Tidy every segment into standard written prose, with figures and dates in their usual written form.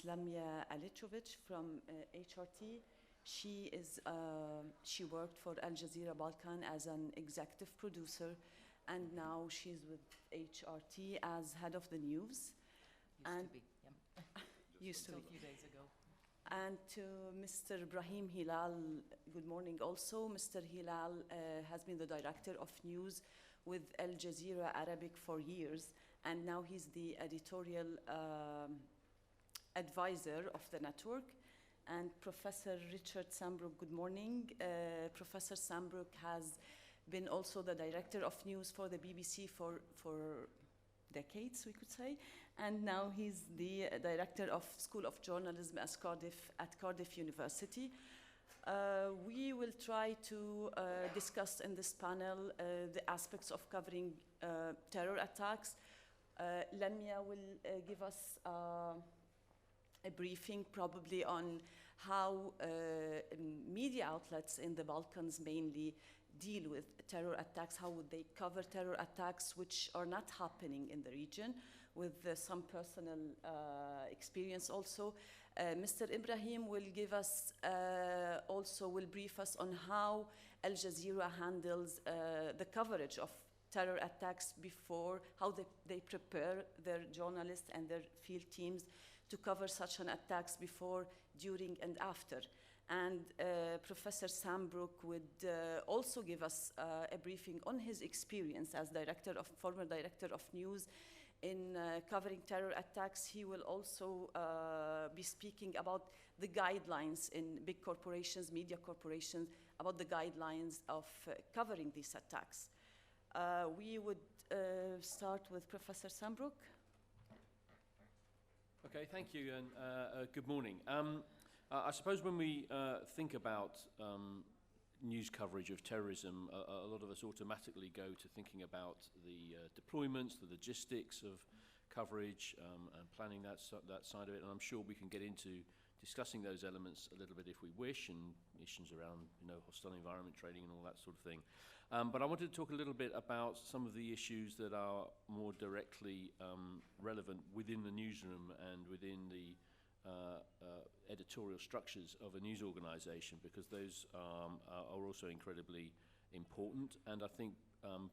Ms. Lamija Aleckovic from HRT. She worked for Aljazeera Balkan as an executive producer, and now she's with HRT as head of the news. Used to be, yeah. Used to be. Until a few days ago. And to Mr. Ibrahim Helal, good morning also. Mr. Helal has been the director of news with Aljazeera Arabic for years, and now he's the editorial advisor of the network. And Professor Richard Sambrook, good morning. Professor Sambrook has been also the director of news for the BBC for decades, we could say, and now he's the director of School of Journalism at Cardiff University. We will try to discuss in this panel the aspects of covering terror attacks. Lamija will give us a briefing probably on how media outlets in the Balkans mainly deal with terror attacks, how would they cover terror attacks which are not happening in the region, with some personal experience also. Mr. Ibrahim will give us, will brief us on how Al Jazeera handles the coverage of terror attacks before, how they prepare their journalists and their field teams to cover such an attacks before, during, and after. And Professor Sambrook would also give us a briefing on his experience as former director of news in covering terror attacks. He will also be speaking about the guidelines in big corporations, media corporations, about the guidelines of covering these attacks. We would start with Professor Sambrook. Okay, thank you, and good morning. I suppose when we think about news coverage of terrorism, a lot of us automatically go to thinking about the deployments, the logistics of coverage, and planning that side of it. And I'm sure we can get into discussing those elements a little bit if we wish, and issues around, hostile environment training and all that sort of thing. But I wanted to talk a little bit about some of the issues that are more directly relevant within the newsroom and within the editorial structures of a news organization, because those are also incredibly important. And I think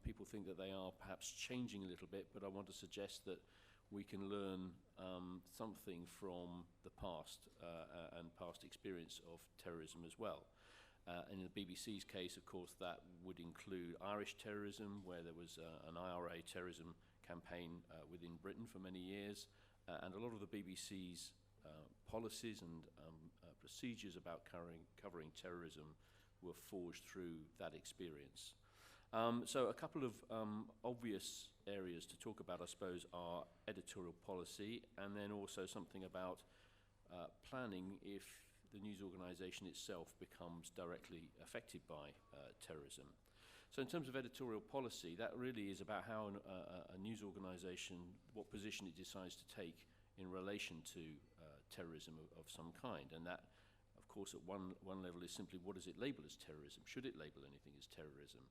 people think that they are perhaps changing a little bit, but I want to suggest that we can learn something from the past and past experience of terrorism as well. In the BBC's case, of course, that would include Irish terrorism, where there was an IRA terrorism campaign within Britain for many years, and a lot of the BBC's policies and procedures about covering terrorism were forged through that experience. So a couple of obvious areas to talk about, I suppose, are editorial policy, and then also something about planning if the news organization itself becomes directly affected by terrorism. So in terms of editorial policy, that really is about how a news organization, what position it decides to take in relation to terrorism of some kind. And that, of course, at one level is simply, what does it label as terrorism? Should it label anything as terrorism?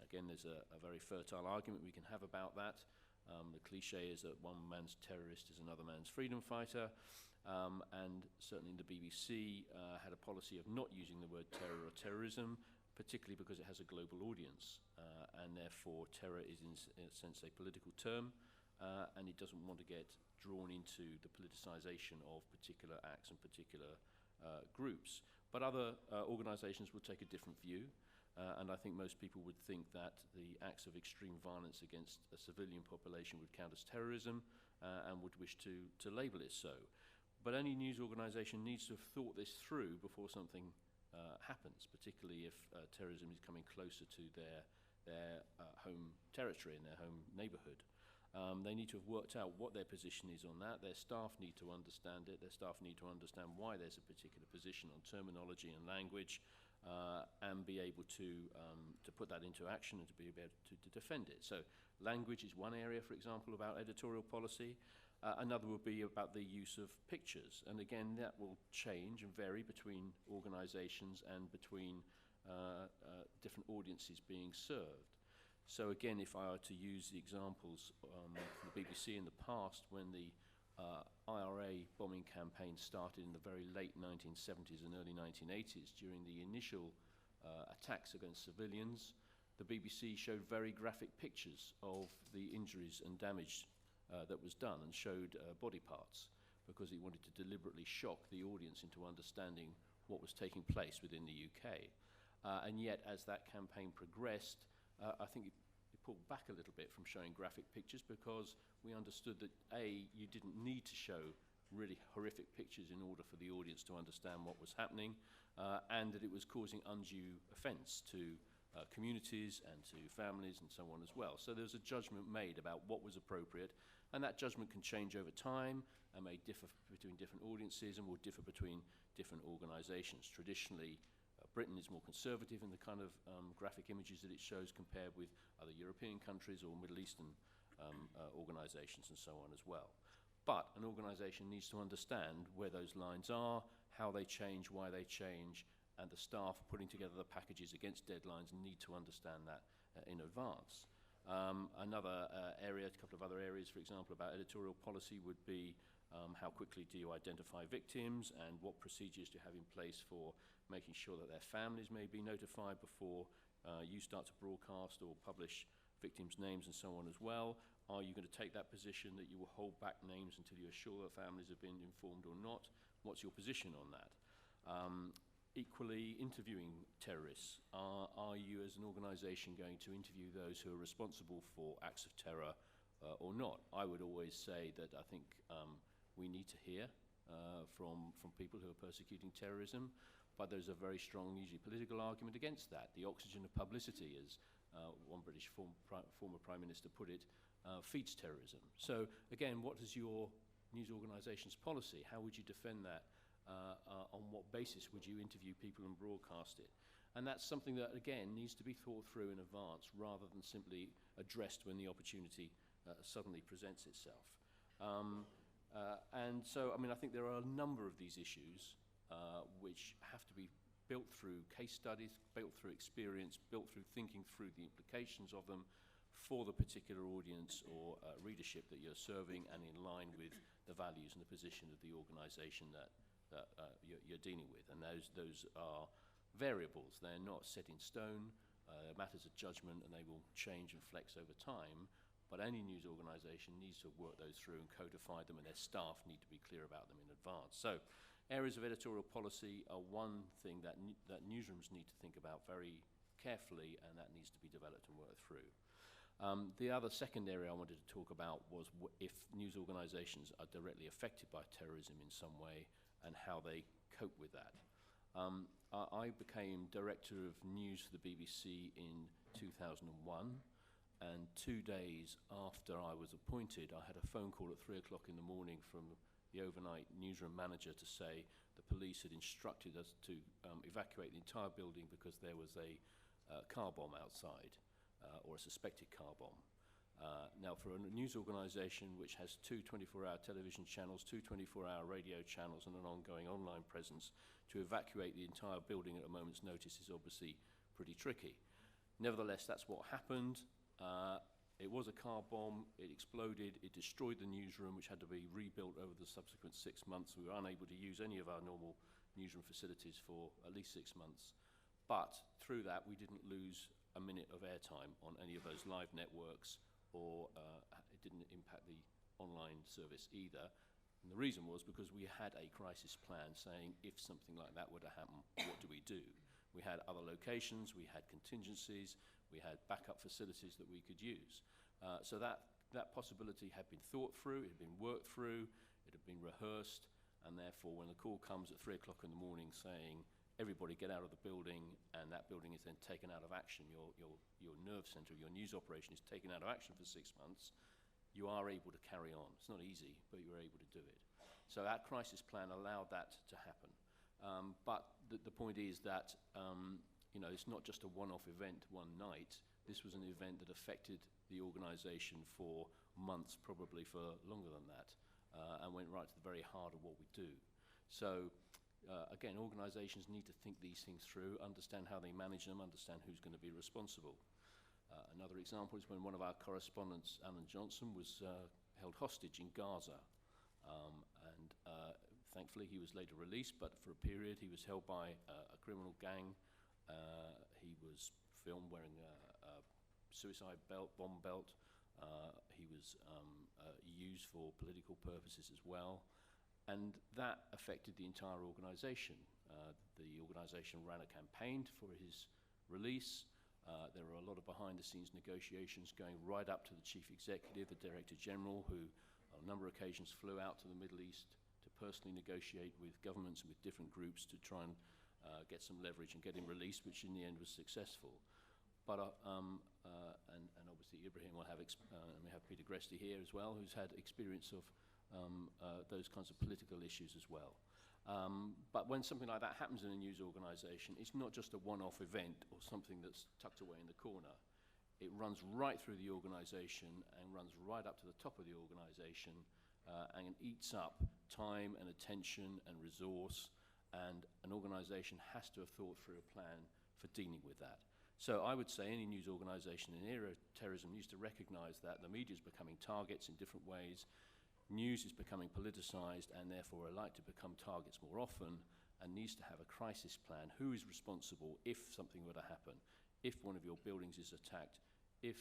Again, there's a very fertile argument we can have about that. The cliche is that one man's terrorist is another man's freedom fighter. And certainly the BBC had a policy of not using the word terror or terrorism, particularly because it has a global audience. And therefore, terror is, in a sense, a political term. And it doesn't want to get drawn into the politicization of particular acts and particular groups. But other organizations will take a different view. And I think most people would think that the acts of extreme violence against a civilian population would count as terrorism and would wish to label it so. But any news organization needs to have thought this through before something happens, particularly if terrorism is coming closer to their home territory and their home neighborhood. They need to have worked out what their position is on that. Their staff need to understand it. Their staff need to understand why there's a particular position on terminology and language, and be able to put that into action and to be able to defend it. So language is one area, for example, about editorial policy. Another would be about the use of pictures. And again, that will change and vary between organizations and between different audiences being served. So again, if I were to use the examples from the BBC in the past, when the IRA bombing campaign started in the very late 1970s and early 1980s. During the initial attacks against civilians, the BBC showed very graphic pictures of the injuries and damage that was done, and showed body parts, because it wanted to deliberately shock the audience into understanding what was taking place within the UK. And yet, as that campaign progressed, I think it pulled back a little bit from showing graphic pictures, because we understood that, A, you didn't need to show really horrific pictures in order for the audience to understand what was happening, and that it was causing undue offence to communities and to families and so on as well. So there was a judgment made about what was appropriate, and that judgment can change over time and may differ between different audiences and will differ between different organisations. Traditionally, Britain is more conservative in the kind of graphic images that it shows compared with other European countries or Middle Eastern organisations and so on as well. But an organisation needs to understand where those lines are, how they change, why they change, and the staff putting together the packages against deadlines need to understand that in advance. Another area, a couple of other areas, for example, about editorial policy would be how quickly do you identify victims, and what procedures do you have in place for making sure that their families may be notified before you start to broadcast or publish victims' names and so on as well. Are you going to take that position that you will hold back names until you're sure that families have been informed or not? What's your position on that? Equally, interviewing terrorists. Are you as an organisation going to interview those who are responsible for acts of terror or not? I would always say that I think we need to hear from people who are persecuting terrorism, but there's a very strong, usually political argument against that. The oxygen of publicity, as one British former Prime Minister put it, feeds terrorism. So again, what is your news organisation's policy? How would you defend that? On what basis would you interview people and broadcast it? And that's something that, again, needs to be thought through in advance rather than simply addressed when the opportunity suddenly presents itself. And so, I mean, I think there are a number of these issues which have to be built through case studies, built through experience, built through thinking through the implications of them for the particular audience or readership that you're serving, and in line with the values and the position of the organisation that you're dealing with. And those are variables. They're not set in stone. They're matters of judgment, and they will change and flex over time. But any news organisation needs to work those through and codify them, and their staff need to be clear about them in advance. So areas of editorial policy are one thing that newsrooms need to think about very carefully, and that needs to be developed and worked through. The other second area I wanted to talk about was if news organisations are directly affected by terrorism in some way, and how they cope with that. I became Director of News for the BBC in 2001, and 2 days after I was appointed, I had a phone call at 3 o'clock in the morning from the overnight newsroom manager to say the police had instructed us to evacuate the entire building because there was a car bomb outside, or a suspected car bomb. Now, for a news organisation which has 2 24-hour television channels, 2 24-hour radio channels, and an ongoing online presence, to evacuate the entire building at a moment's notice is obviously pretty tricky. Nevertheless, that's what happened. It was a car bomb. It exploded. It destroyed the newsroom, which had to be rebuilt over the subsequent 6 months. We were unable to use any of our normal newsroom facilities for at least 6 months. But through that, we didn't lose a minute of airtime on any of those live networks, or it didn't impact the online service either. And the reason was because we had a crisis plan saying if something like that were to happen, what do we do? We had other locations, we had contingencies, we had backup facilities that we could use. So that possibility had been thought through, it had been worked through, it had been rehearsed, and therefore when the call comes at 3 o'clock in the morning saying everybody get out of the building, and that building is then taken out of action, your nerve centre, your news operation is taken out of action for 6 months, you are able to carry on. It's not easy, but you're able to do it. So that crisis plan allowed that to happen. But the point is that you know, it's not just a one-off event one night. This was an event that affected the organisation for months, probably for longer than that, and went right to the very heart of what we do. So again, organisations need to think these things through, understand how they manage them, understand who's going to be responsible. Another example is when one of our correspondents, Alan Johnson, was held hostage in Gaza. Thankfully, he was later released, but for a period he was held by a criminal gang. He was filmed wearing a suicide bomb belt. He was used for political purposes as well. And that affected the entire organization. The organization ran a campaign for his release. There were a lot of behind-the-scenes negotiations going right up to the chief executive, the director general, who on a number of occasions flew out to the Middle East to personally negotiate with governments and with different groups to try and get some leverage and get him released, which in the end was successful. But and obviously Ibrahim will have, and we have Peter Gresti here as well, who's had experience of those kinds of political issues as well. But when something like that happens in a news organization, it's not just a one-off event or something that's tucked away in the corner. It runs right through the organization and runs right up to the top of the organization and eats up time and attention and resource, and an organization has to have thought through a plan for dealing with that. So I would say any news organization in the era of terrorism needs to recognize that the media is becoming targets in different ways. News is becoming politicized and therefore are likely to become targets more often, and needs to have a crisis plan. Who is responsible if something were to happen? If one of your buildings is attacked, if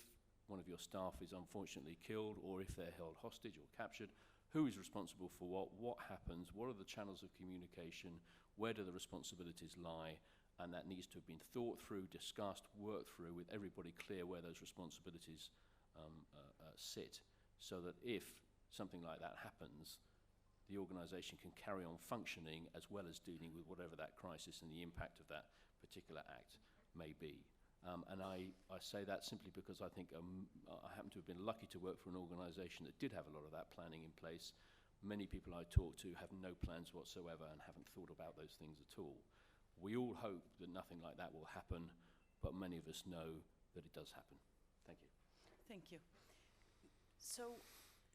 one of your staff is unfortunately killed, or if they're held hostage or captured, who is responsible for what happens, what are the channels of communication, where do the responsibilities lie, and that needs to have been thought through, discussed, worked through with everybody clear where those responsibilities sit, so that if something like that happens, the organization can carry on functioning as well as dealing with whatever that crisis and the impact of that particular act may be. And I say that simply because I think I happen to have been lucky to work for an organization that did have a lot of that planning in place. Many people I talk to have no plans whatsoever and haven't thought about those things at all. We all hope that nothing like that will happen, but many of us know that it does happen. Thank you. Thank you. So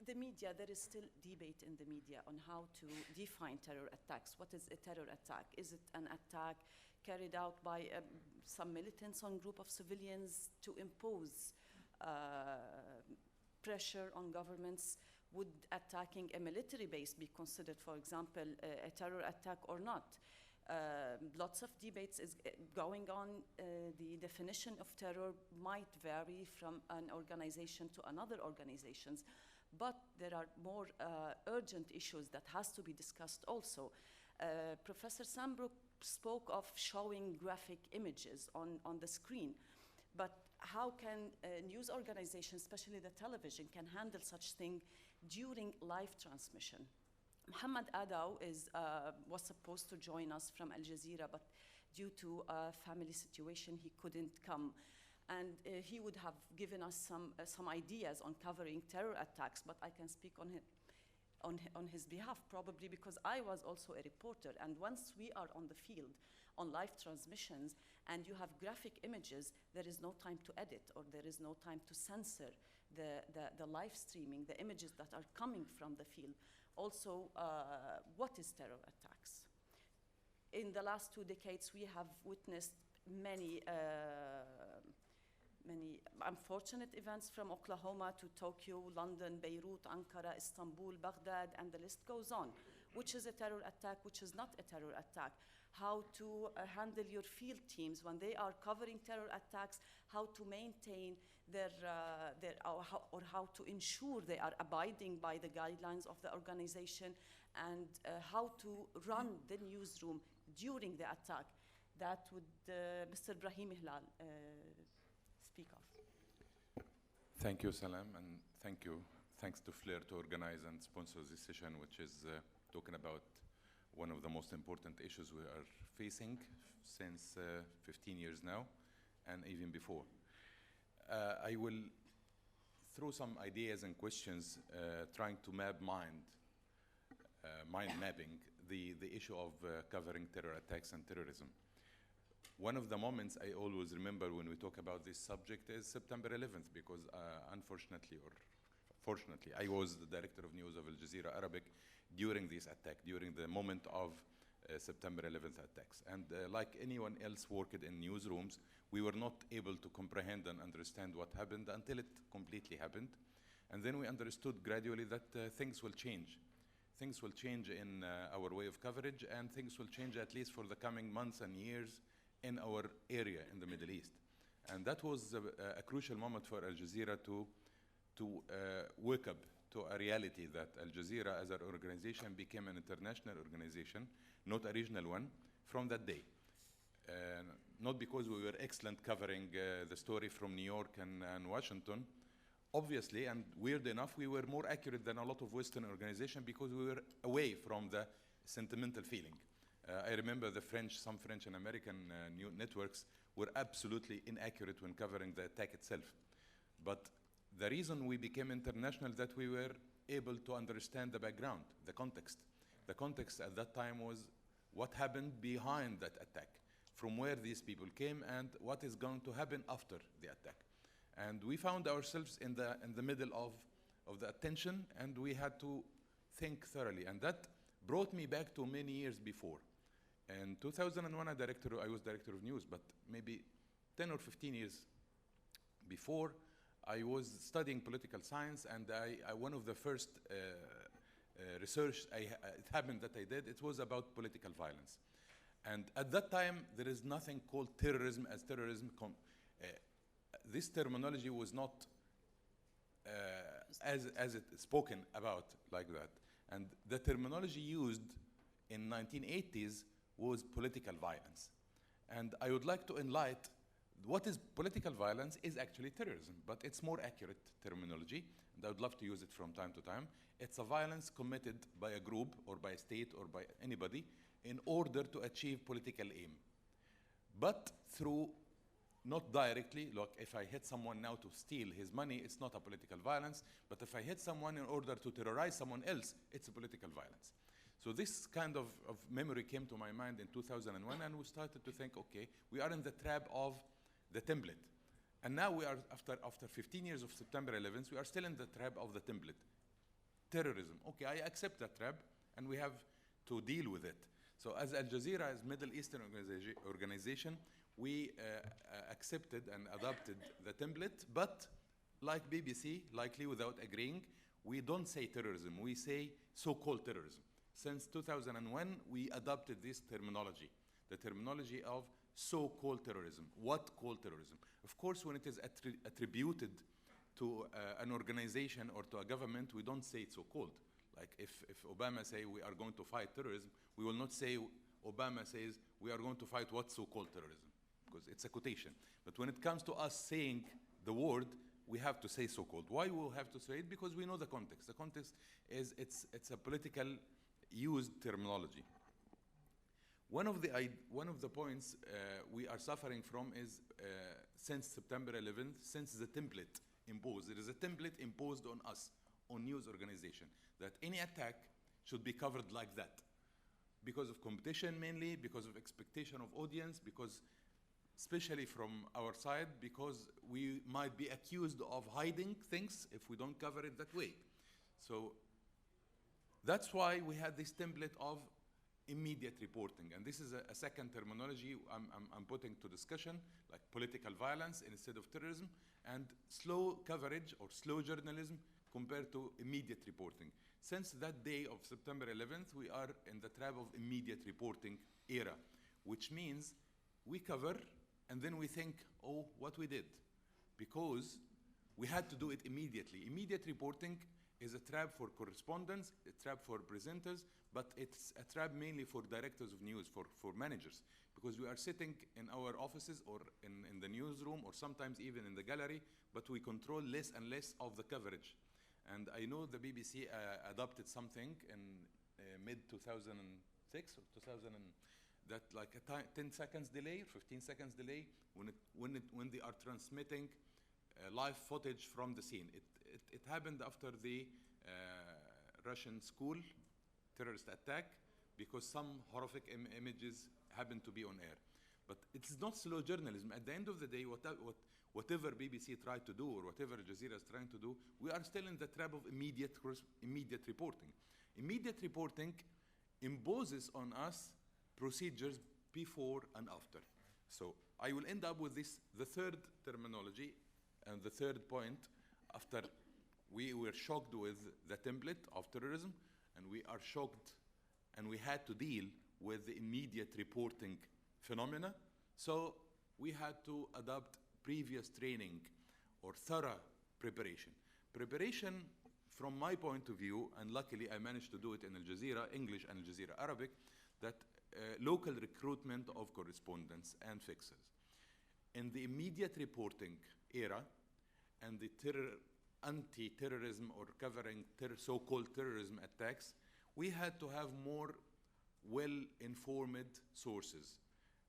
the media, there is still debate in the media on how to define terror attacks. What is a terror attack? Is it an attack carried out by some militants on a group of civilians to impose pressure on governments? Would attacking a military base be considered, for example, a terror attack or not? Lots of debates is going on. The definition of terror might vary from an organization to another organizations, but there are more urgent issues that has to be discussed also. Professor Sambrook spoke of showing graphic images on the screen, but how can news organizations, especially the television, can handle such thing during live transmission? Mohammed Adaw was supposed to join us from Aljazeera, but due to a family situation, he couldn't come. And he would have given us some ideas on covering terror attacks, but I can speak on his behalf, probably because I was also a reporter. And once we are on the field, on live transmissions, and you have graphic images, there is no time to edit, or there is no time to censor the live streaming, the images that are coming from the field. Also, what is terror attacks? In the last 2 decades, we have witnessed many unfortunate events, from Oklahoma to Tokyo, London, Beirut, Ankara, Istanbul, Baghdad, and the list goes on. Which is a terror attack, which is not a terror attack? How to handle your field teams when they are covering terror attacks, how to maintain or how to ensure they are abiding by the guidelines of the organization, and how to run the newsroom during the attack. That would Mr. Ibrahim Helal speak of. Thank you, Salam, and thanks to Flair to organize and sponsor this session, which is talking about one of the most important issues we are facing since 15 years now, and even before. I will throw some ideas and questions trying to mind mapping the issue of covering terror attacks and terrorism. One of the moments I always remember when we talk about this subject is September 11th, because unfortunately or fortunately, I was the director of news of Aljazeera Arabic during this attack, during the moment of September 11th attacks. And like anyone else worked in newsrooms, we were not able to comprehend and understand what happened until it completely happened. And then we understood gradually that things will change. things will change in our way of coverage, and things will change at least for the coming months and years in our area in the Middle East. And that was a crucial moment for Aljazeera to wake up to a reality that Aljazeera as an organization became an international organization, not a regional one, from that day. Not because we were excellent covering the story from New York and Washington, obviously, and weird enough, we were more accurate than a lot of Western organizations because we were away from the sentimental feeling. I remember some French and American new networks were absolutely inaccurate when covering the attack itself. But the reason we became international is that we were able to understand the background, the context. The context at that time was what happened behind that attack, from where these people came and what is going to happen after the attack. And we found ourselves in the middle of the attention, and we had to think thoroughly. And that brought me back to many years before. In 2001, I was director of news, but maybe 10 or 15 years before, I was studying political science, and one of the first research it happened that I did, it was about political violence. And at that time, there is nothing called terrorism as terrorism. This terminology was not as it is spoken about like that. And the terminology used in 1980s was political violence. And I would like to enlighten what is political violence is actually terrorism, but it's more accurate terminology, and I would love to use it from time to time. It's a violence committed by a group or by a state or by anybody in order to achieve political aim. But through, not directly, look, if I hit someone now to steal his money, it's not a political violence, but if I hit someone in order to terrorize someone else, it's a political violence. So this kind of memory came to my mind in 2001, and we started to think, okay, we are in the trap of the template. And now we are, after 15 years of September 11th, we are still in the trap of the template. Terrorism, okay, I accept that trap, and we have to deal with it. So as Aljazeera, as Middle Eastern organization, we accepted and adopted the template, but like BBC, likely without agreeing, we don't say terrorism, we say so-called terrorism. Since 2001, we adopted this terminology, the terminology of so-called terrorism. What called terrorism? Of course, when it is attributed to an organization or to a government, we don't say it's so-called. Like if Obama say we are going to fight terrorism, we will not say Obama says we are going to fight what's so-called terrorism, because it's a quotation. But when it comes to us saying the word, we have to say so-called. Why we have to say it? Because we know the context. The context is it's a political used terminology. One of the points we are suffering from is since September 11th, since the template imposed, there is a template imposed on us, on news organization, that any attack should be covered like that. Because of competition mainly, because of expectation of audience, because especially from our side, because we might be accused of hiding things if we don't cover it that way. So that's why we had this template of immediate reporting. And this is a second terminology I'm putting to discussion, like political violence instead of terrorism, and slow coverage or slow journalism compared to immediate reporting. Since that day of September 11th, we are in the trap of immediate reporting era, which means we cover and then we think, oh, what we did, because we had to do it immediately. Immediate reporting is a trap for correspondents, a trap for presenters, but it's a trap mainly for directors of news, for managers, because we are sitting in our offices or in the newsroom or sometimes even in the gallery, but we control less and less of the coverage. And I know the BBC adopted something in mid-2006 or 2000, that like a 10 seconds delay, 15 seconds delay, when they are transmitting live footage from the scene. It happened after the Russian school terrorist attack, because some horrific images happened to be on air. But it's not slow journalism. At the end of the day, whatever BBC tried to do or whatever Aljazeera is trying to do, we are still in the trap of immediate reporting. Immediate reporting imposes on us procedures before and after. So I will end up with this, the third terminology and the third point. After we were shocked with the template of terrorism, and we are shocked, and we had to deal with the immediate reporting phenomena. So we had to adopt previous training or thorough preparation. Preparation, from my point of view, and luckily I managed to do it in Aljazeera English and Aljazeera Arabic, that local recruitment of correspondents and fixers. In the immediate reporting era and the anti-terrorism or covering so-called terrorism attacks, we had to have more well-informed sources,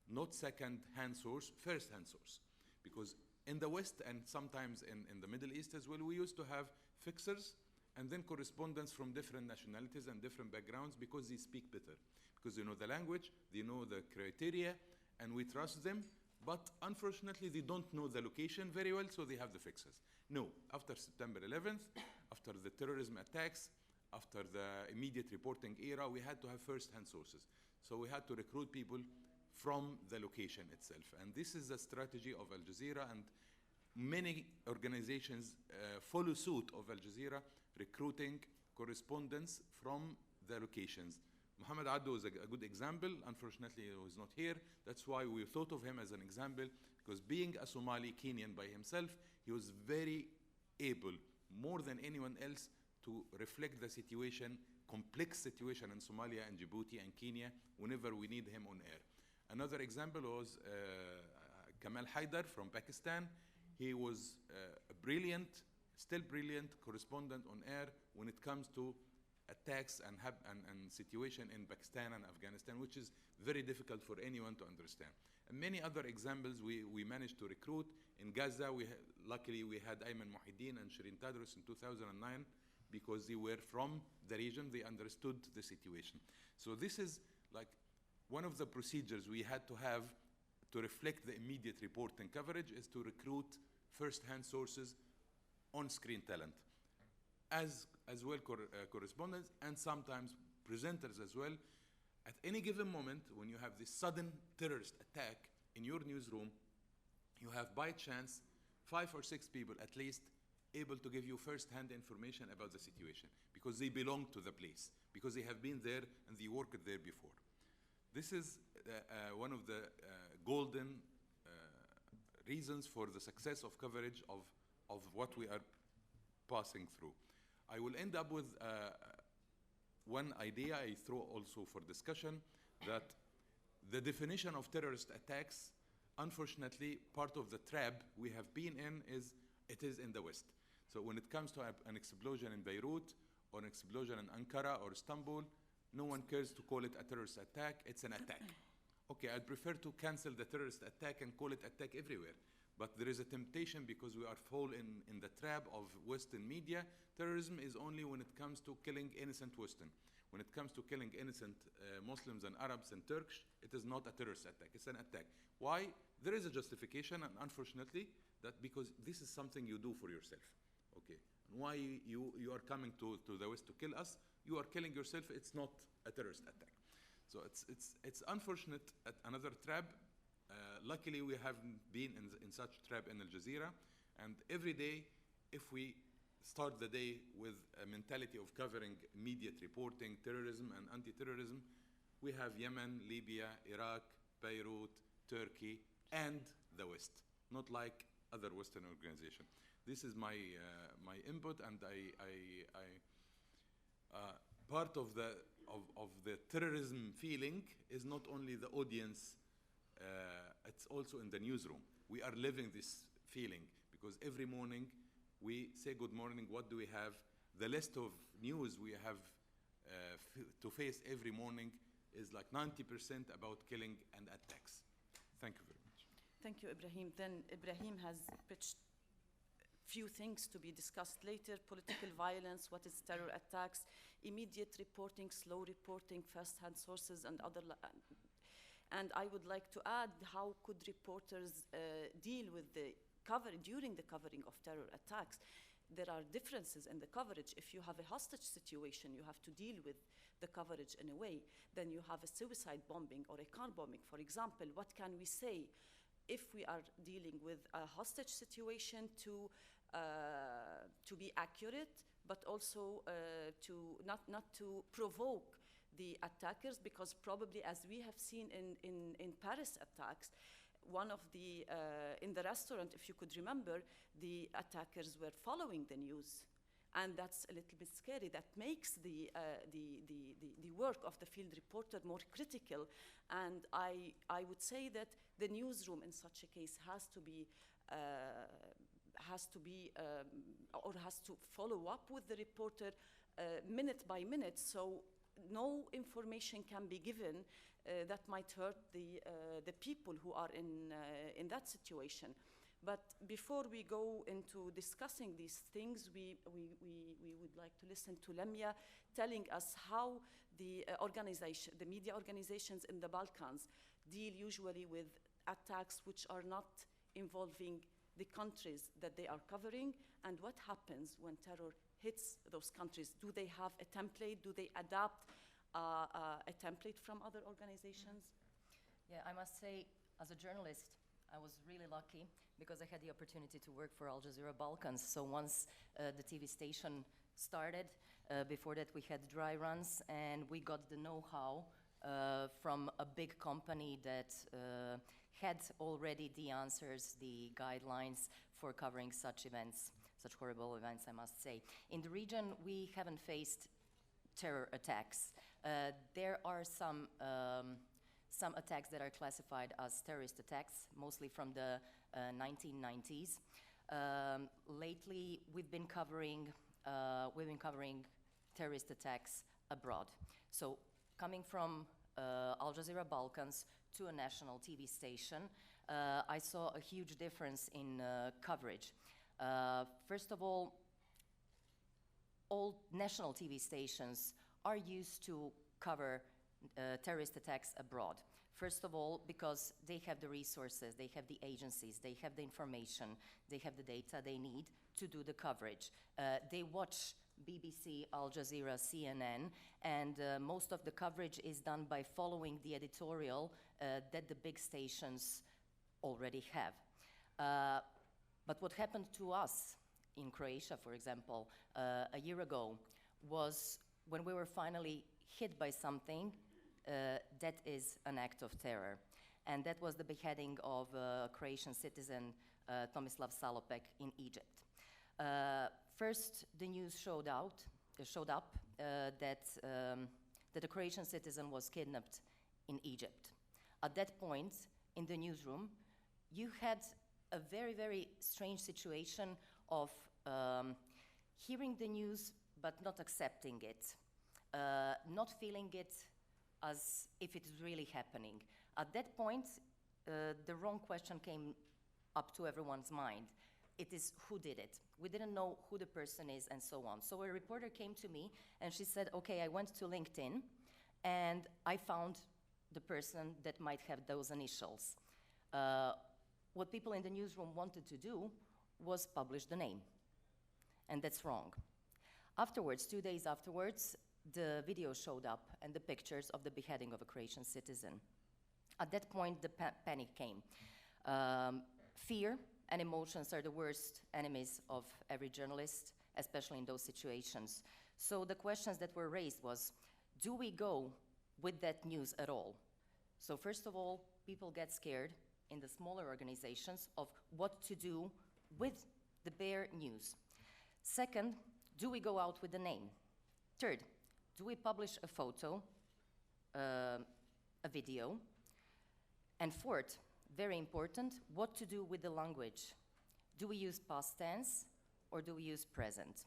not second-hand source, first-hand source. Because in the West and sometimes in the Middle East as well, we used to have fixers and then correspondents from different nationalities and different backgrounds because they speak better. Because they know the language, they know the criteria, and we trust them. But unfortunately, they don't know the location very well, so they have the fixers. No, after September 11th, after the terrorism attacks, after the immediate reporting era, we had to have first-hand sources. So we had to recruit people from the location itself. And this is the strategy of Aljazeera, and many organizations follow suit of Aljazeera, recruiting correspondents from the locations. Mohammed Addo is a good example. Unfortunately, he was not here. That's why we thought of him as an example, because being a Somali Kenyan by himself, he was very able, more than anyone else, to reflect the situation, complex situation in Somalia and Djibouti and Kenya whenever we need him on air. Another example was Kamal Haidar from Pakistan. He was a brilliant, still brilliant correspondent on air when it comes to attacks and situation in Pakistan and Afghanistan, which is very difficult for anyone to understand. And many other examples we managed to recruit. In Gaza, luckily we had Ayman Muhyiddin and Shirin Tadros in 2009 because they were from the region, they understood the situation. So this is like one of the procedures we had to have to reflect the immediate reporting coverage is to recruit first-hand sources, on-screen talent, as well correspondents and sometimes presenters as well. At any given moment, when you have this sudden terrorist attack in your newsroom, you have by chance 5 or 6 people at least able to give you first-hand information about the situation because they belong to the place, because they have been there and they worked there before. This is one of the golden reasons for the success of coverage of what we are passing through. I will end up with one idea I throw also for discussion, that the definition of terrorist attacks, unfortunately, part of the trap we have been in is it is in the West. So when it comes to an explosion in Beirut or an explosion in Ankara or Istanbul, no one cares to call it a terrorist attack, it's an attack. Okay, I'd prefer to cancel the terrorist attack and call it attack everywhere. But there is a temptation because we are fall in the trap of Western media. Terrorism is only when it comes to killing innocent Western. When it comes to killing innocent Muslims and Arabs and Turks, it is not a terrorist attack, it's an attack. Why? There is a justification, and unfortunately, that because this is something you do for yourself. Okay, why you are coming to the West to kill us, you are killing yourself, it's not a terrorist attack. So it's unfortunate, another trap. Luckily, we haven't been in such trap in Aljazeera, and every day, if we start the day with a mentality of covering immediate reporting, terrorism and anti-terrorism, we have Yemen, Libya, Iraq, Beirut, Turkey, and the West, not like other Western organizations. This is my input, and part of the terrorism feeling is not only the audience, it's also in the newsroom. We are living this feeling because every morning we say good morning, what do we have? The list of news we have to face every morning is like 90% about killing and attacks. Thank you very much. Thank you, Ibrahim. Then Ibrahim has pitched few things to be discussed later: political violence, what is terror attacks, immediate reporting, slow reporting, first-hand sources, and other. And I would like to add, how could reporters deal with the during the covering of terror attacks? There are differences in the coverage. If you have a hostage situation, you have to deal with the coverage in a way. Then you have a suicide bombing or a car bombing, for example. What can we say if we are dealing with a hostage situation to be accurate, but also to not to provoke the attackers, because probably, as we have seen in Paris attacks, one of the, in the restaurant, if you could remember, the attackers were following the news. And that's a little bit scary. That makes the work of the field reporter more critical. And I would say that the newsroom in such a case has to follow up with the reporter minute by minute, so no information can be given that might hurt the people who are in that situation. But before we go into discussing these things, we would like to listen to Lamija telling us how the media organizations in the Balkans deal usually with attacks which are not involving the countries that they are covering, and what happens when terror hits those countries. Do they have a template? Do they adapt a template from other organizations? Yeah, I must say, as a journalist, I was really lucky because I had the opportunity to work for Aljazeera Balkans. So once the TV station started, before that we had dry runs, and we got the know-how from a big company that had already the answers, the guidelines for covering such events, such horrible events, I must say. In the region, we haven't faced terror attacks. There are some attacks that are classified as terrorist attacks, mostly from the 1990s. Lately, we've been covering terrorist attacks abroad. So, coming from Aljazeera Balkans to a national TV station, I saw a huge difference in coverage. First of all national TV stations are used to cover terrorist attacks abroad. First of all, because they have the resources, they have the agencies, they have the information, they have the data they need to do the coverage. They watch BBC, Al Jazeera, CNN, and most of the coverage is done by following the editorial that the big stations already have. But what happened to us in Croatia, for example, a year ago, was when we were finally hit by something that is an act of terror. And that was the beheading of a Croatian citizen, Tomislav Salopek, in Egypt. First, the news showed up that a Croatian citizen was kidnapped in Egypt. At that point, in the newsroom, you had a very, very strange situation of hearing the news but not accepting it, not feeling it as if it is really happening. At that point, the wrong question came up to everyone's mind. It is who did it. We didn't know who the person is and so on. So a reporter came to me and she said, okay, I went to LinkedIn and I found the person that might have those initials. What people in the newsroom wanted to do was publish the name, and that's wrong. Afterwards, 2 days afterwards, the video showed up and the pictures of the beheading of a Croatian citizen. At that point, the panic came. Fear and emotions are the worst enemies of every journalist, especially in those situations. So the questions that were raised was, do we go with that news at all? So first of all, people get scared in the smaller organizations of what to do with the bare news. Second, do we go out with the name? Third, do we publish a photo, a video? And fourth, very important, what to do with the language? Do we use past tense or do we use present?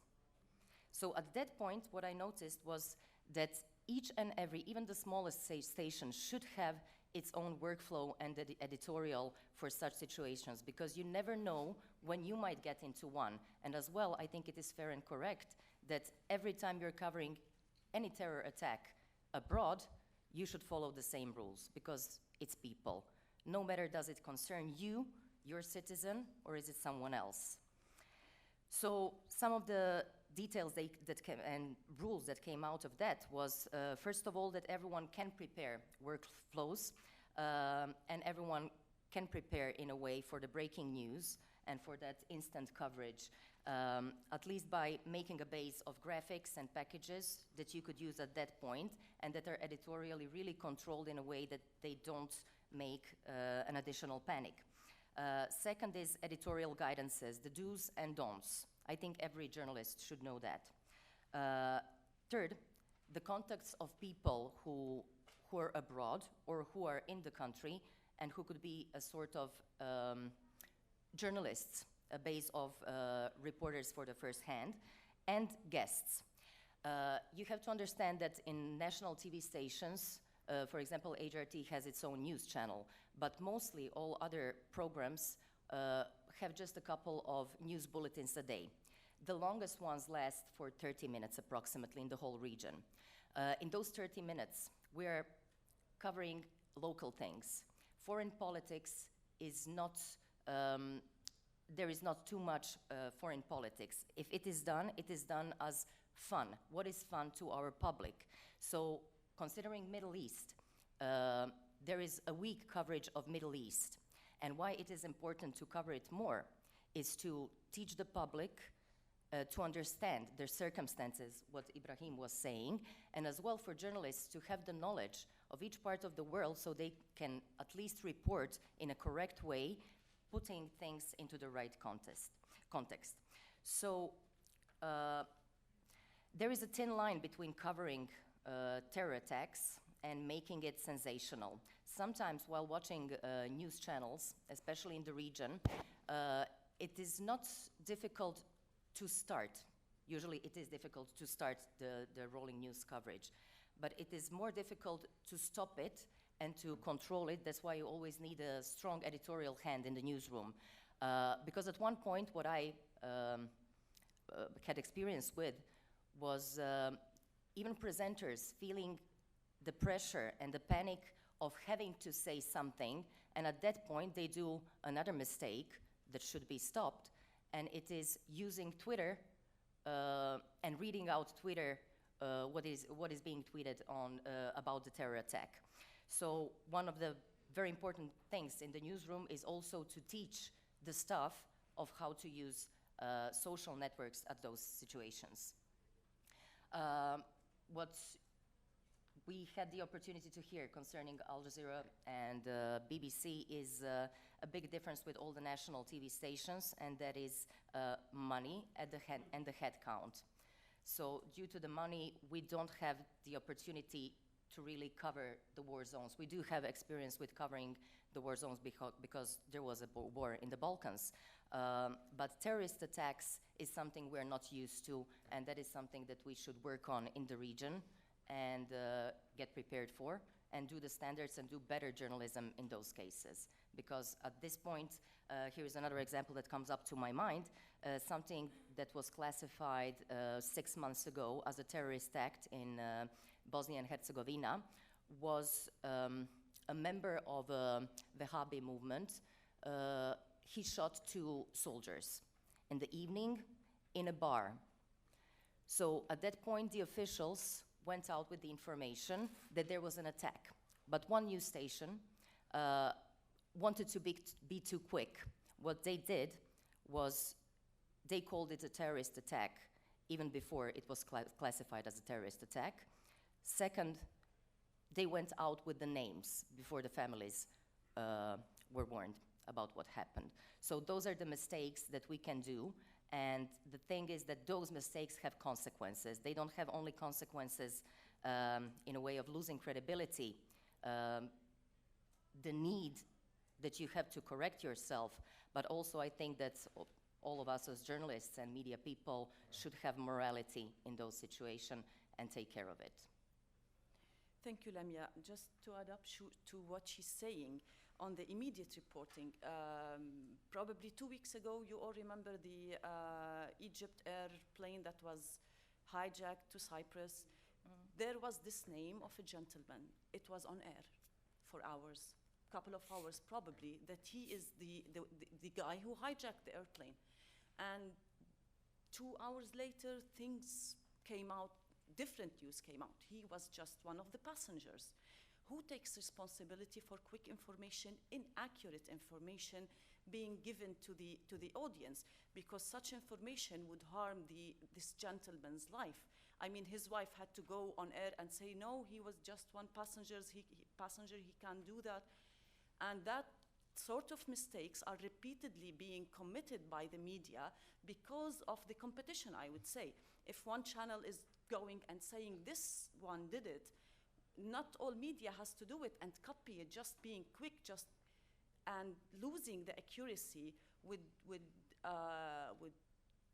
So at that point, what I noticed was that each and every, even the smallest station, should have its own workflow and editorial for such situations, because you never know when you might get into one. And as well, I think it is fair and correct that every time you're covering any terror attack abroad, you should follow the same rules, because it's people. No matter does it concern you, your citizen, or is it someone else. So some of the details and rules that came out of that was, first of all, that everyone can prepare workflows and everyone can prepare in a way for the breaking news and for that instant coverage. at least by making a base of graphics and packages that you could use at that point and that are editorially really controlled in a way that they don't make an additional panic. Second is editorial guidances, the do's and don'ts. I think every journalist should know that. Third, the contacts of people who are abroad or who are in the country and who could be a sort of journalists, a base of reporters for the first hand, and guests. You have to understand that in national TV stations, for example, HRT has its own news channel, but mostly all other programs have just a couple of news bulletins a day. The longest ones last for 30 minutes approximately in the whole region. In those 30 minutes, we're covering local things. Foreign politics is not, there is not too much foreign politics. If it is done as fun. What is fun to our public? So considering Middle East, there is a weak coverage of Middle East. And why it is important to cover it more is to teach the public to understand their circumstances, what Ibrahim was saying, and as well for journalists to have the knowledge of each part of the world so they can at least report in a correct way, putting things into the right context. So there is a thin line between covering terror attacks and making it sensational. Sometimes while watching news channels, especially in the region, it is not difficult to start. Usually it is difficult to start the rolling news coverage, but it is more difficult to stop it and to control it. That's why you always need a strong editorial hand in the newsroom. Because at one point what I had experience with was even presenters feeling the pressure and the panic of having to say something, and at that point they do another mistake that should be stopped, and it is using Twitter and reading out Twitter what is being tweeted on about the terror attack. So one of the very important things in the newsroom is also to teach the staff of how to use social networks at those situations. What we had the opportunity to hear concerning Aljazeera and BBC is a big difference with all the national TV stations, and that is money at the head and the head count. So due to the money, we don't have the opportunity to really cover the war zones. We do have experience with covering the war zones because there was a war in the Balkans. But terrorist attacks is something we're not used to, and that is something that we should work on in the region and get prepared for, and do the standards and do better journalism in those cases. Because at this point, here is another example that comes up to my mind, something that was classified 6 months ago as a terrorist act in Bosnia and Herzegovina was a member of a Wahhabi movement. He shot 2 soldiers in the evening in a bar. So at that point, the officials went out with the information that there was an attack. But one news station wanted to be too quick. What they did was they called it a terrorist attack even before it was classified as a terrorist attack. Second, they went out with the names before the families were warned about what happened. So those are the mistakes that we can do. And the thing is that those mistakes have consequences. They don't have only consequences in a way of losing credibility, the need that you have to correct yourself, but also I think that all of us as journalists and media people should have morality in those situations and take care of it. Thank you, Lamija. Just to add up to what she's saying, on the immediate reporting, probably 2 weeks ago, you all remember the Egypt airplane that was hijacked to Cyprus. There was this name of a gentleman. It was on air for hours, couple of hours probably, that he is the guy who hijacked the airplane. And 2 hours later, things came out, different news came out. He was just one of the passengers who takes responsibility for quick information, inaccurate information being given to the audience? Because such information would harm this gentleman's life. I mean, his wife had to go on air and say, no, he was just one passenger, he can't do that. And that sort of mistakes are repeatedly being committed by the media because of the competition, I would say. If one channel is going and saying this one did it, not all media has to do it and copy it, just being quick, and losing the accuracy would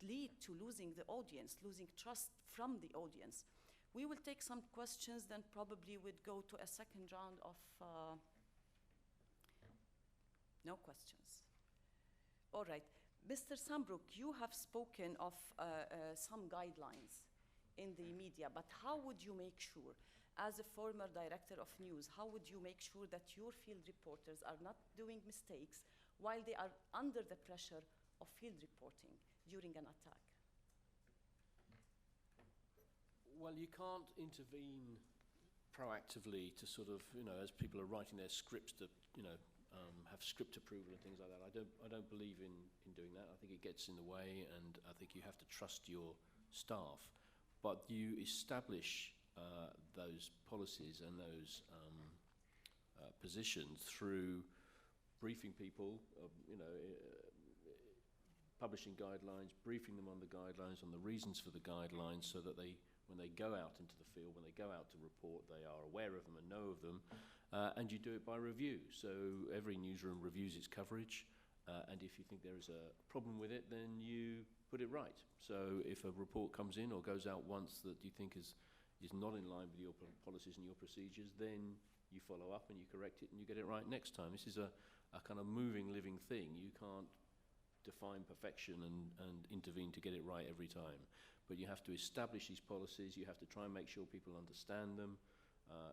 lead to losing the audience, losing trust from the audience. We will take some questions, then probably we'd go to a second round of no questions. All right, Mr. Sambrook, you have spoken of some guidelines in the media, but how would you make sure, as a former director of news, how would you make sure that your field reporters are not doing mistakes while they are under the pressure of field reporting during an attack? Well, you can't intervene proactively to sort of, as people are writing their scripts to, have script approval and things like that. I don't believe in doing that. I think it gets in the way, and I think you have to trust your staff. But you establish those policies and those positions through briefing people, publishing guidelines, briefing them on the guidelines, on the reasons for the guidelines, so that when they go out into the field, when they go out to report, they are aware of them and know of them. And you do it by review. So every newsroom reviews its coverage, and if you think there is a problem with it, then you put it right. So if a report comes in or goes out once that you think is not in line with your policies and your procedures, then you follow up and you correct it and you get it right next time. This is a kind of moving, living thing. You can't define perfection and intervene to get it right every time. But you have to establish these policies. You have to try and make sure people understand them,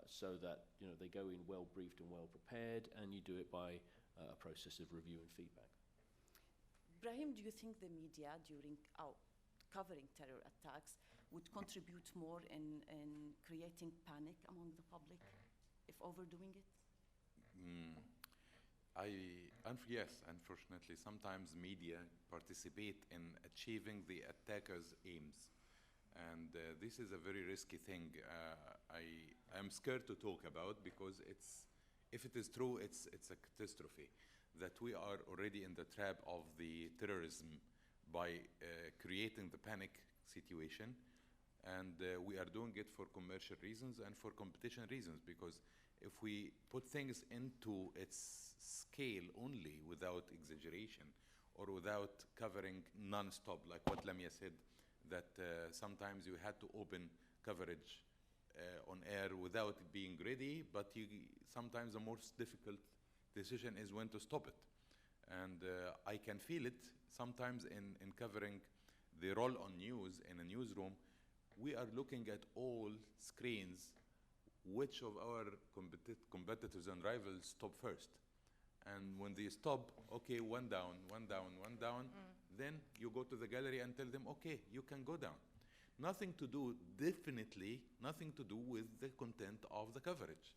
so that they go in well briefed and well prepared, and you do it by a process of review and feedback. Ibrahim, do you think the media during covering terror attacks would contribute more in creating panic among the public if overdoing it? Yes, unfortunately, sometimes media participate in achieving the attacker's aims. And this is a very risky thing. I am scared to talk about, because if it is true, it's a catastrophe that we are already in the trap of the terrorism by creating the panic situation. And we are doing it for commercial reasons and for competition reasons, because if we put things into its scale only, without exaggeration or without covering non-stop, like what Lamija said, that sometimes you had to open coverage on air without it being ready, but sometimes the most difficult decision is when to stop it. And I can feel it sometimes in covering the role on news in a newsroom. We are looking at all screens, which of our competitors and rivals stop first. And when they stop, okay, one down, then you go to the gallery and tell them, okay, you can go down. Definitely nothing to do with the content of the coverage.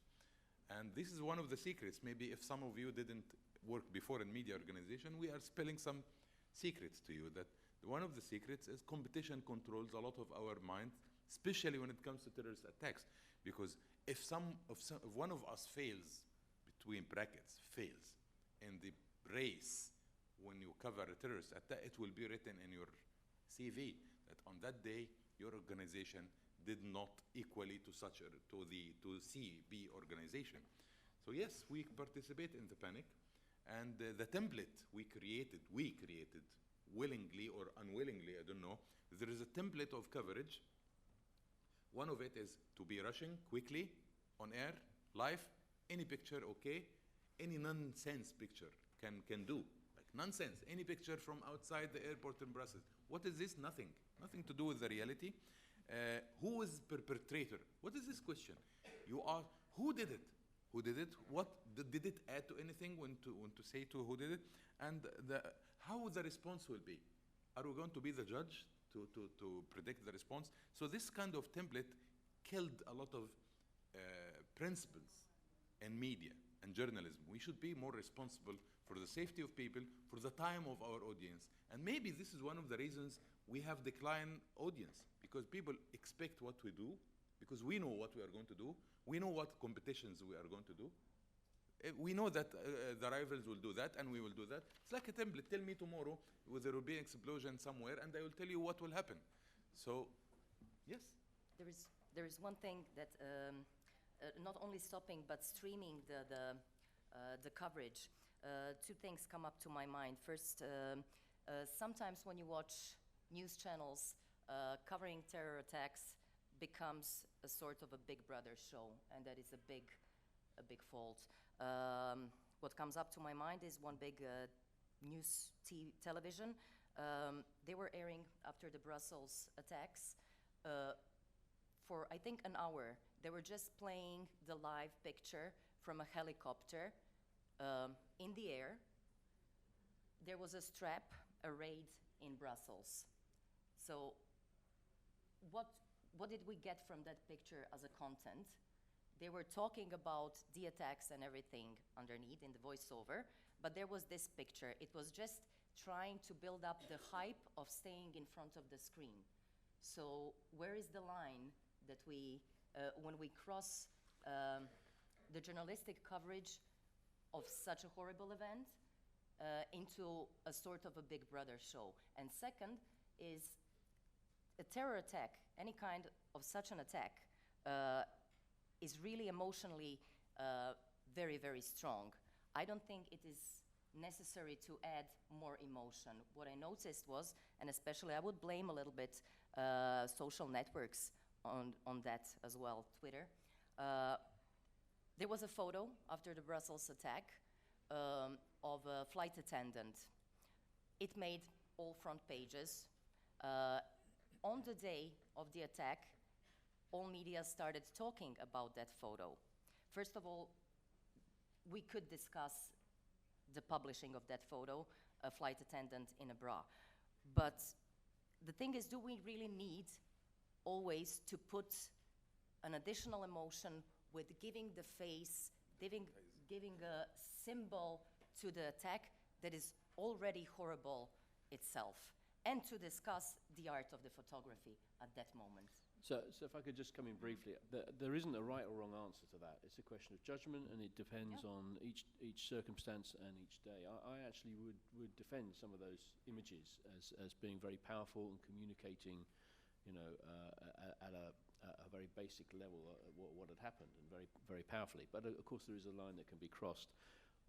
And this is one of the secrets. Maybe if some of you didn't work before in media organization, we are spilling some secrets to you. That one of the secrets is competition controls a lot of our mind, especially when it comes to terrorist attacks. Because if one of us fails, between brackets, fails in the race when you cover a terrorist attack, it will be written in your CV that on that day your organization did not equally to CB organization. So yes, we participate in the panic, and the template we created willingly or unwillingly, I don't know. There is a template of coverage. One of it is to be rushing quickly on air, live, any picture, okay, any nonsense picture can do. Like nonsense, any picture from outside the airport in Brussels. What is this? Nothing to do with the reality. Who is perpetrator? What is this question? Who did it? Who did it? What did it add to anything when to say to who did it? And how the response will be? Are we going to be the judge to predict the response? So this kind of template killed a lot of principles and media and journalism, we should be more responsible for the safety of people, for the time of our audience. And maybe this is one of the reasons we have declined audience, because people expect what we do, because we know what we are going to do, we know what competitions we are going to do. We know that the rivals will do that, and we will do that. It's like a template. Tell me tomorrow there will be an explosion somewhere, and I will tell you what will happen. So, yes? There is one thing that not only stopping but streaming the coverage. Two things come up to my mind. First, sometimes when you watch news channels covering terror attacks becomes a sort of a Big Brother show, and that is a big fault. What comes up to my mind is one big news television. They were airing after the Brussels attacks for, I think, an hour. They were just playing the live picture from a helicopter in the air. There was a strap, a raid in Brussels. So what did we get from that picture as a content? They were talking about the attacks and everything underneath in the voiceover, but there was this picture. It was just trying to build up the hype of staying in front of the screen. So where is the line that we, when we cross the journalistic coverage of such a horrible event into a sort of a Big Brother show? And second is a terror attack, any kind of such an attack, is really emotionally very, very strong. I don't think it is necessary to add more emotion. What I noticed was, and especially I would blame a little bit social networks on that as well, Twitter. There was a photo after the Brussels attack of a flight attendant. It made all front pages. On the day of the attack, all media started talking about that photo. First of all, we could discuss the publishing of that photo, a flight attendant in a bra. But the thing is, do we really need always to put an additional emotion with giving the face, giving a symbol to the attack that is already horrible itself, and to discuss the art of the photography at that moment? So if I could just come in briefly, there isn't a right or wrong answer to that. It's a question of judgment, and it depends on each circumstance and each day. I actually would defend some of those images as being very powerful and communicating, you know, at a very basic level what had happened, and very, very powerfully. But of course there is a line that can be crossed.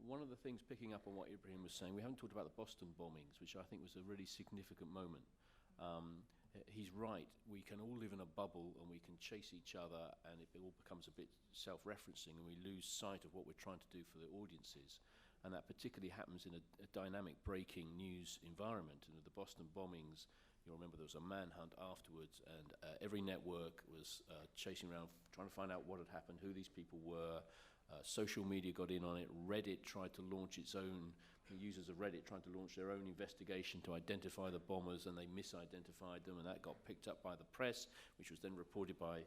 One of the things, picking up on what Ibrahim was saying, we haven't talked about the Boston bombings, which I think was a really significant moment. He's right, we can all live in a bubble and we can chase each other, and it all becomes a bit self-referencing, and we lose sight of what we're trying to do for the audiences. And that particularly happens in a dynamic breaking news environment. And with the Boston bombings, you'll remember there was a manhunt afterwards, and every network was chasing around, trying to find out what had happened, who these people were. Social media got in on it. Reddit tried to launch its own, the users of Reddit tried to launch their own investigation to identify the bombers, and they misidentified them, and that got picked up by the press, which was then reported by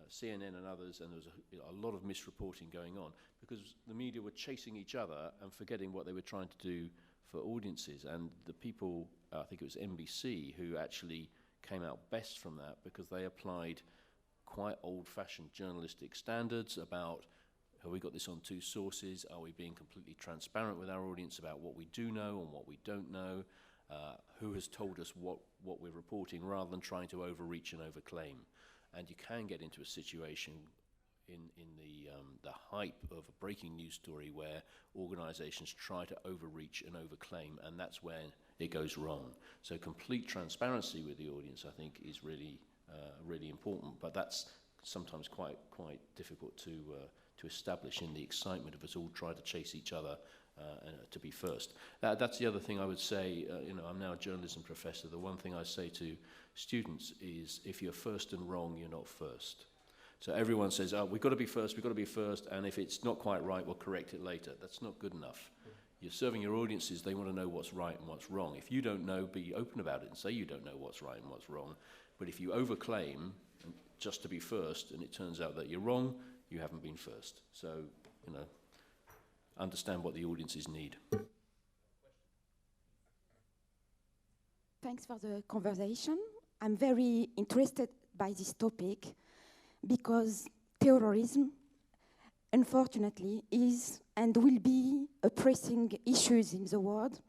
CNN and others, and there was a lot of misreporting going on because the media were chasing each other and forgetting what they were trying to do for audiences. And the people, I think it was NBC, who actually came out best from that, because they applied quite old-fashioned journalistic standards about, have we got this on two sources? Are we being completely transparent with our audience about what we do know and what we don't know? Who has told us what we're reporting, rather than trying to overreach and overclaim? And you can get into a situation in the hype of a breaking news story where organizations try to overreach and overclaim, and that's where it goes wrong. So complete transparency with the audience, I think, is really, really important, but that's sometimes quite difficult to establish in the excitement of us all trying to chase each other to be first. That's the other thing I would say. You know, I'm now a journalism professor. The one thing I say to students is, if you're first and wrong, you're not first. So everyone says, oh, we've got to be first, and if it's not quite right, we'll correct it later. That's not good enough. You're serving your audiences, they want to know what's right and what's wrong. If you don't know, be open about it and say you don't know what's right and what's wrong. But if you overclaim just to be first, and it turns out that you're wrong, you haven't been first. So you know, understand what the audiences need. Thanks for the conversation. I'm very interested by this topic because terrorism, unfortunately, is and will be a pressing issue in the world,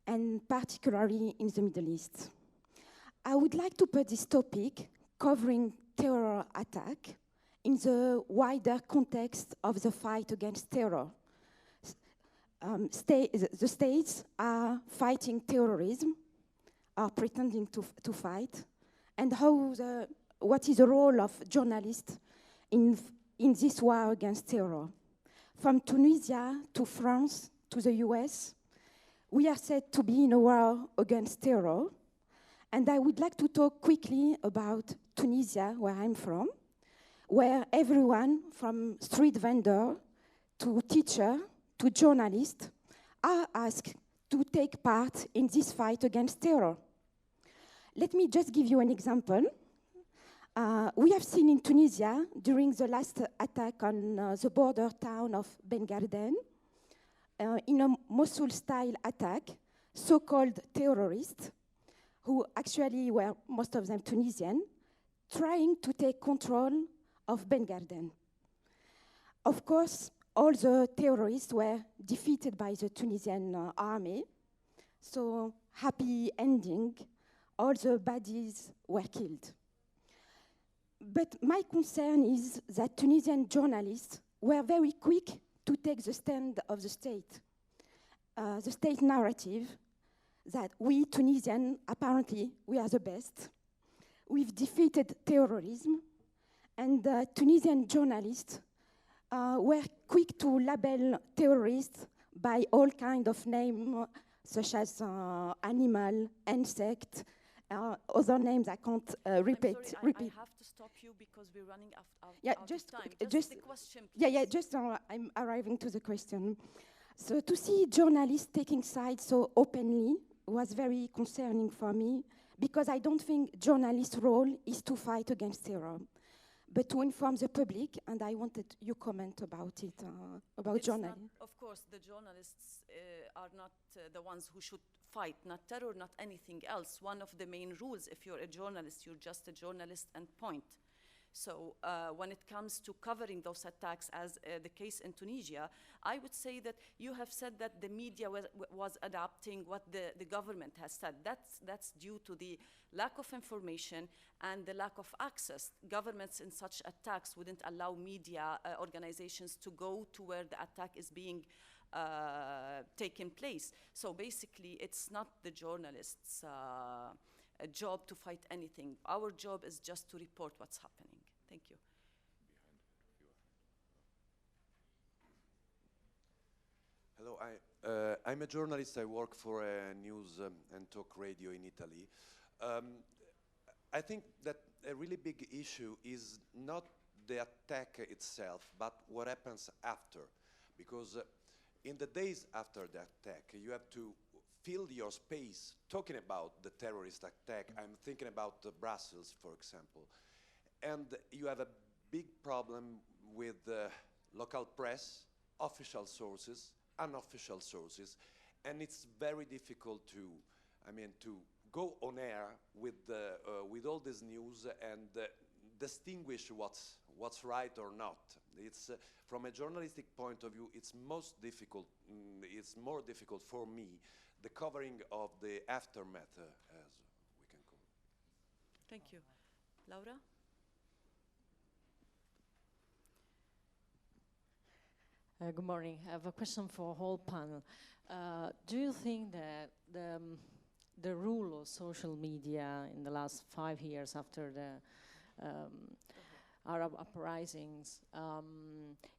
and particularly in the Middle East. I would like to put this topic, covering terror attack, in the wider context of the fight against terror. The states are fighting terrorism, are pretending to fight, and what is the role of journalists in this war against terror. From Tunisia to France to the US, we are said to be in a war against terror, and I would like to talk quickly about Tunisia, where I'm from, where everyone from street vendor to teacher to journalist are asked to take part in this fight against terror. Let me just give you an example. We have seen in Tunisia, during the last attack on the border town of Ben Garden, in a Mosul-style attack, so-called terrorists, who actually were most of them Tunisian, trying to take control of Ben Garden. Of course, all the terrorists were defeated by the Tunisian army, so happy ending, all the baddies were killed. But my concern is that Tunisian journalists were very quick to take the stand of the state narrative that we Tunisian, apparently, we are the best. We've defeated terrorism, and Tunisian journalists were quick to label terrorists by all kinds of names, such as animal, insect, other names I can't repeat. I'm sorry, I have to stop you because we're running out of time. Just the question, please. I'm arriving to the question. So to see journalists taking sides so openly was very concerning for me, because I don't think journalists' role is to fight against terror, but to inform the public, and I wanted your comment about it, about journalism. Of course, the journalists are not the ones who should fight, not terror, not anything else. One of the main rules, if you're a journalist, you're just a journalist and point. So when it comes to covering those attacks, as the case in Tunisia, I would say that you have said that the media was adapting what the government has said. That's due to the lack of information and the lack of access. Governments in such attacks wouldn't allow media organizations to go to where the attack is being taken place. So basically, it's not the journalists' a job to fight anything. Our job is just to report what's happening. Thank you. Hello, I'm a journalist. I work for a news and talk radio in Italy. I think that a really big issue is not the attack itself, but what happens after. Because in the days after the attack, you have to fill your space talking about the terrorist attack. I'm thinking about Brussels, for example. And you have a big problem with local press, official sources, unofficial sources, and it's very difficult to go on air with all this news and distinguish what's right or not. It's from a journalistic point of view, it's most difficult. It's more difficult for me, the covering of the aftermath, as we can call it. Thank you. Laura? Good morning. I have a question for the whole panel. Do you think that the rule of social media in the last 5 years after the Arab uprisings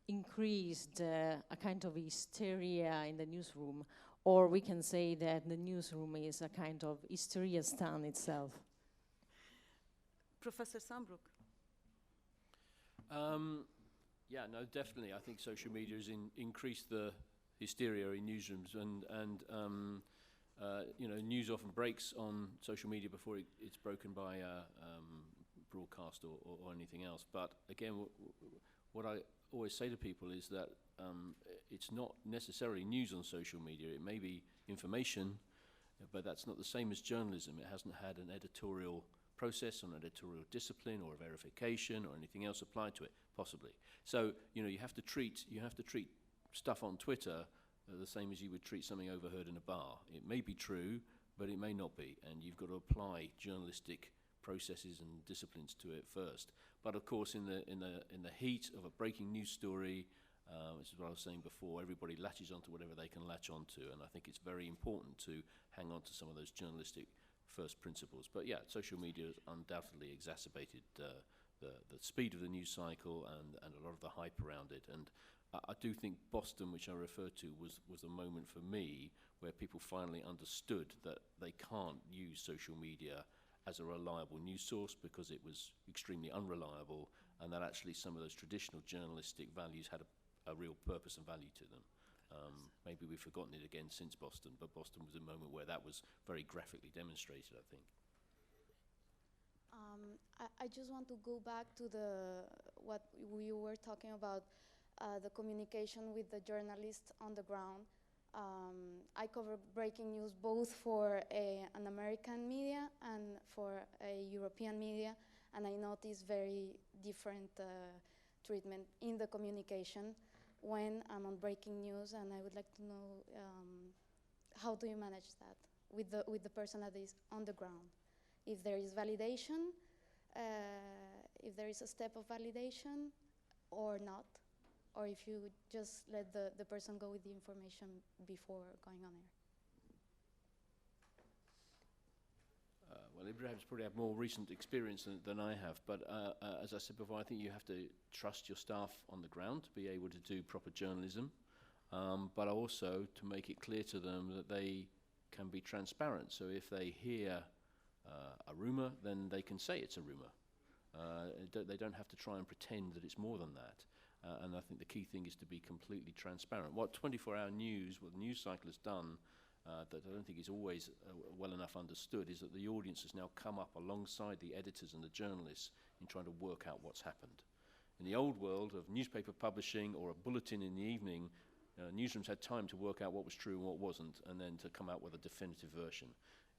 increased a kind of hysteria in the newsroom, or we can say that the newsroom is a kind of hysteria stand itself? Professor Sambrook. Yeah, no, definitely. I think social media has increased the hysteria in newsrooms, and you know, news often breaks on social media before it's broken by broadcast or anything else. But again, what I always say to people is that it's not necessarily news on social media. It may be information, but that's not the same as journalism. It hasn't had an editorial process, an editorial discipline, or a verification, or anything else applied to it, possibly. So, you know, you have to treat stuff on Twitter the same as you would treat something overheard in a bar. It may be true, but it may not be, and you've got to apply journalistic processes and disciplines to it first. But of course, in the heat of a breaking news story, this is what I was saying before, everybody latches onto whatever they can latch onto, and I think it's very important to hang on to some of those journalistic first principles. But yeah, social media has undoubtedly exacerbated the speed of the news cycle and a lot of the hype around it. And I do think Boston, which I referred to, was a moment for me where people finally understood that they can't use social media as a reliable news source because it was extremely unreliable, and that actually some of those traditional journalistic values had a real purpose and value to them. Maybe we've forgotten it again since Boston, but Boston was a moment where that was very graphically demonstrated, I think. I just want to go back to what we were talking about, the communication with the journalists on the ground. I cover breaking news both for an American media and for a European media, and I notice very different treatment in the communication when I'm on breaking news, and I would like to know how do you manage that with the person that is on the ground? If there is validation, if there is a step of validation or not, or if you just let the person go with the information before going on air. Well, Ibrahim's probably had more recent experience than I have, but as I said before, I think you have to trust your staff on the ground to be able to do proper journalism, but also to make it clear to them that they can be transparent. So if they hear a rumour, then they can say it's a rumour. They don't have to try and pretend that it's more than that. And I think the key thing is to be completely transparent. What 24-hour news, what the news cycle has done, that I don't think is always well enough understood, is that the audience has now come up alongside the editors and the journalists in trying to work out what's happened. In the old world of newspaper publishing or a bulletin in the evening, newsrooms had time to work out what was true and what wasn't, and then to come out with a definitive version.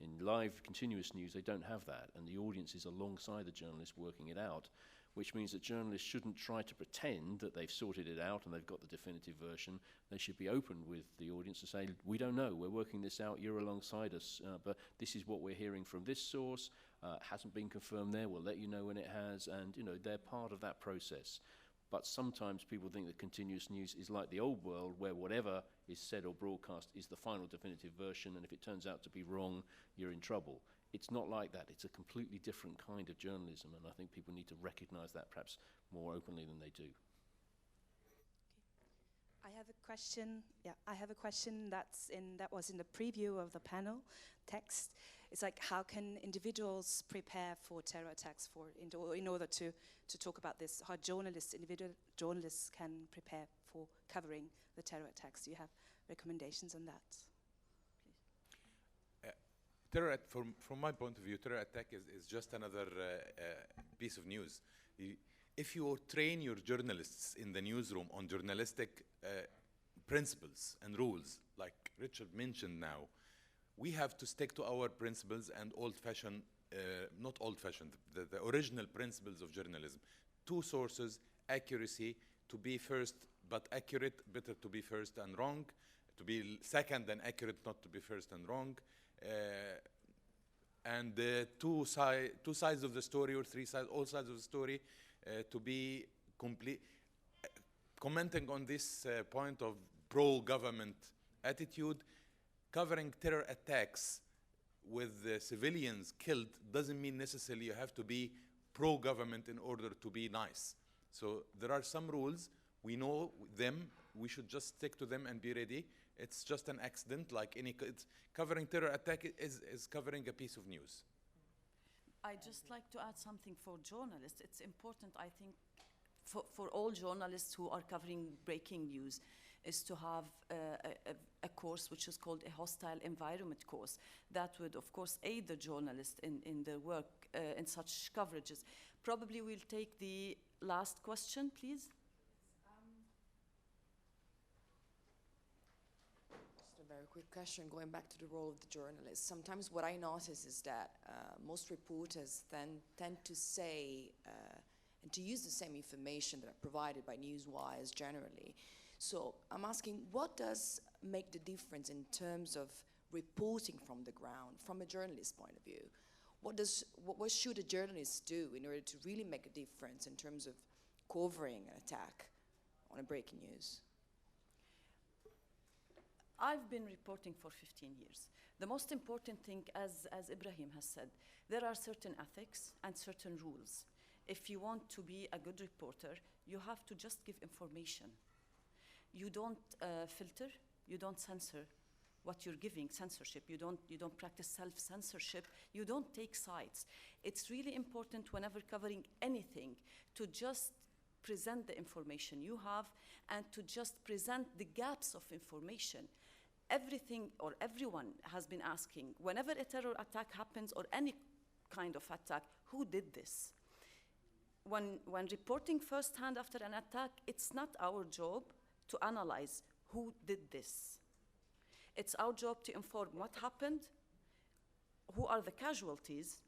In live, continuous news, they don't have that, and the audience is alongside the journalists working it out, which means that journalists shouldn't try to pretend that they've sorted it out and they've got the definitive version. They should be open with the audience to say, we don't know, we're working this out, you're alongside us, but this is what we're hearing from this source, hasn't been confirmed there, we'll let you know when it has, and you know, they're part of that process. But sometimes people think that continuous news is like the old world, where whatever is said or broadcast is the final definitive version, and if it turns out to be wrong, you're in trouble. It's not like that. It's a completely different kind of journalism, and I think people need to recognize that perhaps more openly than they do. I have a question. Yeah, I have a question that was in the preview of the panel text. It's like, how can individuals prepare for terror attacks in order to talk about this? How individual journalists can prepare for covering the terror attacks? Do you have recommendations on that? From my point of view, terror attack is just another piece of news. If you train your journalists in the newsroom on journalistic principles and rules, like Richard mentioned now, we have to stick to our principles and old-fashioned, not old-fashioned, the original principles of journalism. Two sources, accuracy, to be first but accurate, better to be first and wrong, to be second and accurate, not to be first and wrong, and two sides of the story, or all sides of the story, to be complete. Commenting on this point of pro-government attitude, covering terror attacks with civilians killed doesn't mean necessarily you have to be pro-government in order to be nice. So there are some rules, we know them, we should just stick to them and be ready. It's just an accident, like covering terror attack is covering a piece of news. I'd just like to add something for journalists. It's important, I think, for all journalists who are covering breaking news, is to have a course which is called a hostile environment course. That would, of course, aid the journalist in their work in such coverages. Probably we'll take the last question, please. a very quick question, going back to the role of the journalist. Sometimes what I notice is that most reporters then tend to say and to use the same information that are provided by news wires generally. So I'm asking, what does make the difference in terms of reporting from the ground, from a journalist's point of view? What should a journalist do in order to really make a difference in terms of covering an attack on a breaking news? I've been reporting for 15 years. The most important thing, as Ibrahim has said, there are certain ethics and certain rules. If you want to be a good reporter, you have to just give information. You don't filter, you don't censor what you're giving, censorship. You don't practice self-censorship. You don't take sides. It's really important whenever covering anything to just present the information you have and to just present the gaps of information. Everything or everyone has been asking, whenever a terror attack happens or any kind of attack, who did this? When reporting firsthand after an attack, it's not our job to analyze who did this. It's our job to inform what happened, who are the casualties,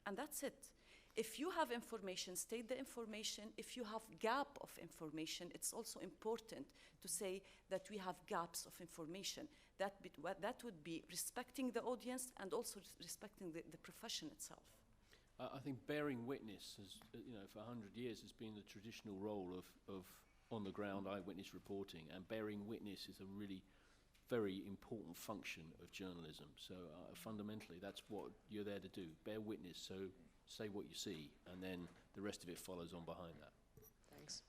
and that's it. If you have information, state the information. If you have gap of information, it's also important to say that we have gaps of information. That would be respecting the audience and also respecting the profession itself. I think bearing witness, has, for 100 years has been the traditional role of on-the-ground eyewitness reporting, and bearing witness is a really very important function of journalism. So fundamentally, that's what you're there to do, bear witness, so say what you see, and then the rest of it follows on behind that. Thanks.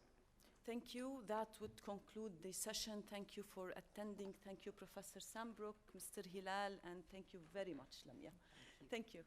Thank you. That would conclude the session. Thank you for attending. Thank you, Professor Sambrook, Mr. Helal, and thank you very much, Lamija. Thank you.